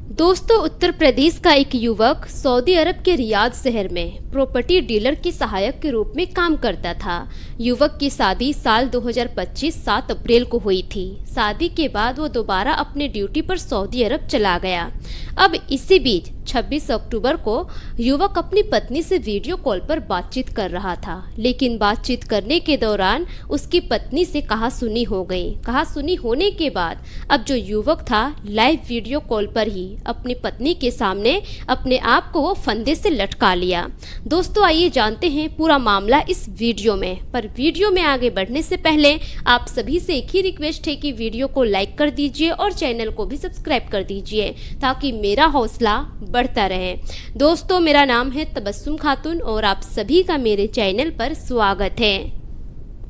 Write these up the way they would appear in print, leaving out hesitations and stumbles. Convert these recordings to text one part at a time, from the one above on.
दोस्तों, उत्तर प्रदेश का एक युवक सऊदी अरब के रियाद शहर में प्रॉपर्टी डीलर की सहायक के रूप में काम करता था। युवक की शादी साल 2025 7 अप्रैल को हुई थी। शादी के बाद वो दोबारा अपने ड्यूटी पर सऊदी अरब चला गया। अब इसी बीच 26 अक्टूबर को युवक अपनी पत्नी से वीडियो कॉल पर बातचीत कर रहा था, लेकिन बातचीत करने के दौरान उसकी पत्नी से कहासुनी हो गई। कहासुनी होने के बाद अब जो युवक था लाइव वीडियो कॉल पर ही अपनी पत्नी के सामने अपने आप को वो फंदे से लटका लिया। दोस्तों, आइए जानते हैं पूरा मामला इस वीडियो में। पर वीडियो में आगे बढ़ने से पहले आप सभी से एक ही रिक्वेस्ट है कि वीडियो को लाइक कर दीजिए और चैनल को भी सब्सक्राइब कर दीजिए ताकि मेरा हौसला बढ़ता रहे। दोस्तों, मेरा नाम है तबस्सुम खातून और आप सभी का मेरे चैनल पर स्वागत है।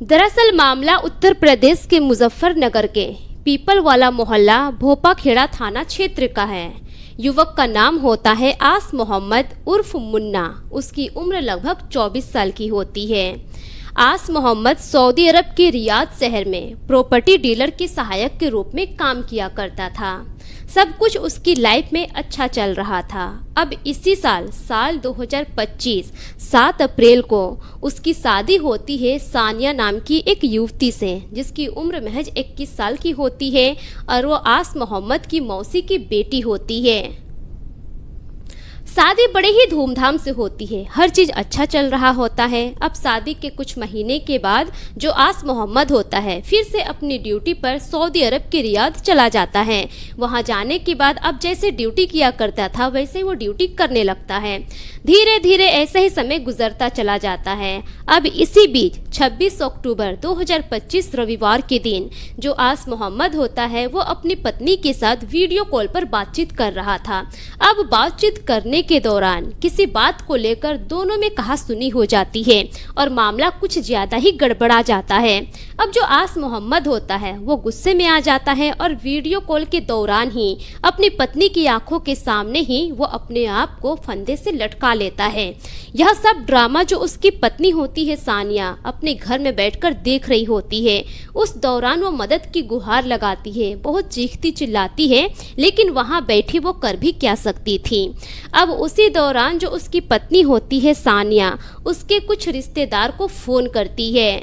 दरअसल मामला उत्तर प्रदेश के मुजफ्फरनगर के पीपल वाला मोहल्ला भोपाखेड़ा थाना क्षेत्र का है। युवक का नाम होता है आस मोहम्मद उर्फ मुन्ना। उसकी उम्र लगभग 24 साल की होती है। आस मोहम्मद सऊदी अरब के रियाद शहर में प्रॉपर्टी डीलर की सहायक के रूप में काम किया करता था। सब कुछ उसकी लाइफ में अच्छा चल रहा था। अब इसी साल 2025 7 अप्रैल को उसकी शादी होती है सानिया नाम की एक युवती से, जिसकी उम्र महज 21 साल की होती है और वो आस मोहम्मद की मौसी की बेटी होती है। शादी बड़े ही धूमधाम से होती है, हर चीज अच्छा चल रहा होता है। अब शादी के कुछ महीने के बाद जो आस मोहम्मद होता है फिर से अपनी ड्यूटी पर सऊदी अरब के रियाद चला जाता है। वहां जाने के बाद अब जैसे ड्यूटी किया करता था वैसे वो ड्यूटी करने लगता है। धीरे धीरे ऐसे ही समय गुजरता चला जाता है। अब इसी बीच 26 अक्टूबर 2025 रविवार के दिन जो आस मोहम्मद होता है वो अपनी पत्नी के साथ वीडियो कॉल पर बातचीत कर रहा था। अब बातचीत करने के दौरान किसी बात को लेकर दोनों में कहासुनी हो जाती है और मामला कुछ ज्यादा ही गड़बड़ा जाता है। अब जो आस मोहम्मद होता है वो गुस्से में आ जाता है और वीडियो कॉल के दौरान ही अपनी पत्नी की आंखों के सामने ही वो अपने आप को फंदे से लटका लेता है। यह सब ड्रामा जो उसकी पत्नी होती है सानिया अपने घर में बैठकर देख रही होती है। उस दौरान वो मदद की गुहार लगाती है, बहुत चीखती चिल्लाती है, लेकिन वहां बैठी वो कर भी क्या सकती थी। अब उसी दौरान जो उसकी पत्नी होती है सानिया उसके कुछ रिश्तेदार को फोन करती है।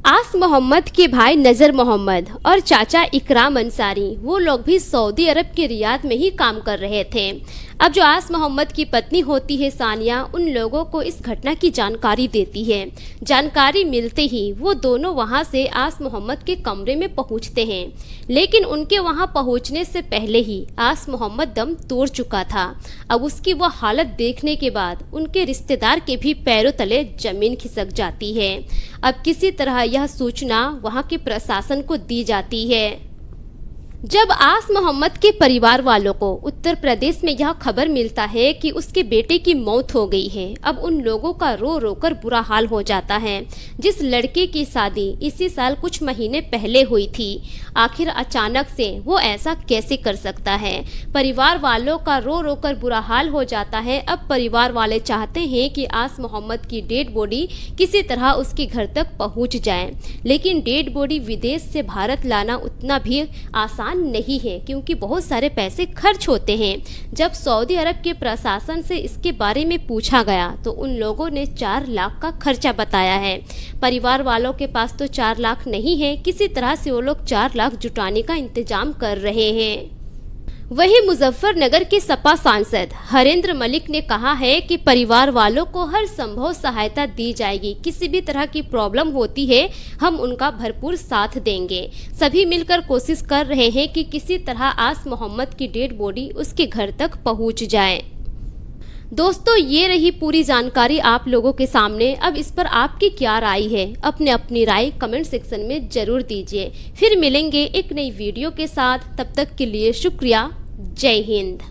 आस मोहम्मद के भाई नजर मोहम्मद और चाचा इकराम अंसारी वो लोग भी सऊदी अरब के रियाद में ही काम कर रहे थे। अब जो आस मोहम्मद की पत्नी होती है सानिया उन लोगों को इस घटना की जानकारी देती है। जानकारी मिलते ही वो दोनों वहां से आस मोहम्मद के कमरे में पहुंचते हैं, लेकिन उनके वहां पहुंचने से पहले ही आस मोहम्मद दम तोड़ चुका था। अब उसकी वो हालत देखने के बाद उनके रिश्तेदार के भी पैरों तले जमीन खिसक जाती है। अब किसी तरह यह सूचना वहां के प्रशासन को दी जाती है। जब आस मोहम्मद के परिवार वालों को उत्तर प्रदेश में यह खबर मिलता है कि उसके बेटे की मौत हो गई है, अब उन लोगों का रो रो कर बुरा हाल हो जाता है। जिस लड़के की शादी इसी साल कुछ महीने पहले हुई थी, आखिर अचानक से वो ऐसा कैसे कर सकता है। परिवार वालों का रो रो कर बुरा हाल हो जाता है। अब परिवार वाले चाहते हैं कि आस मोहम्मद की डेड बॉडी किसी तरह उसके घर तक पहुंच जाए, लेकिन डेड बॉडी विदेश से भारत लाना उतना भी आसान नहीं है क्योंकि बहुत सारे पैसे खर्च होते हैं। जब सऊदी अरब के प्रशासन से इसके बारे में पूछा गया तो उन लोगों ने 4 लाख का खर्चा बताया है। परिवार वालों के पास तो 4 लाख नहीं है, किसी तरह से वो लोग 4 लाख जुटाने का इंतजाम कर रहे हैं। वहीं मुजफ्फरनगर के सपा सांसद हरेंद्र मलिक ने कहा है कि परिवार वालों को हर संभव सहायता दी जाएगी। किसी भी तरह की प्रॉब्लम होती है हम उनका भरपूर साथ देंगे। सभी मिलकर कोशिश कर रहे हैं कि किसी तरह आस मोहम्मद की डेड बॉडी उसके घर तक पहुंच जाए। दोस्तों, ये रही पूरी जानकारी आप लोगों के सामने। अब इस पर आपकी क्या राय है? अपनी राय कमेंट सेक्शन में जरूर दीजिए। फिर मिलेंगे एक नई वीडियो के साथ, तब तक के लिए शुक्रिया। जय हिंद।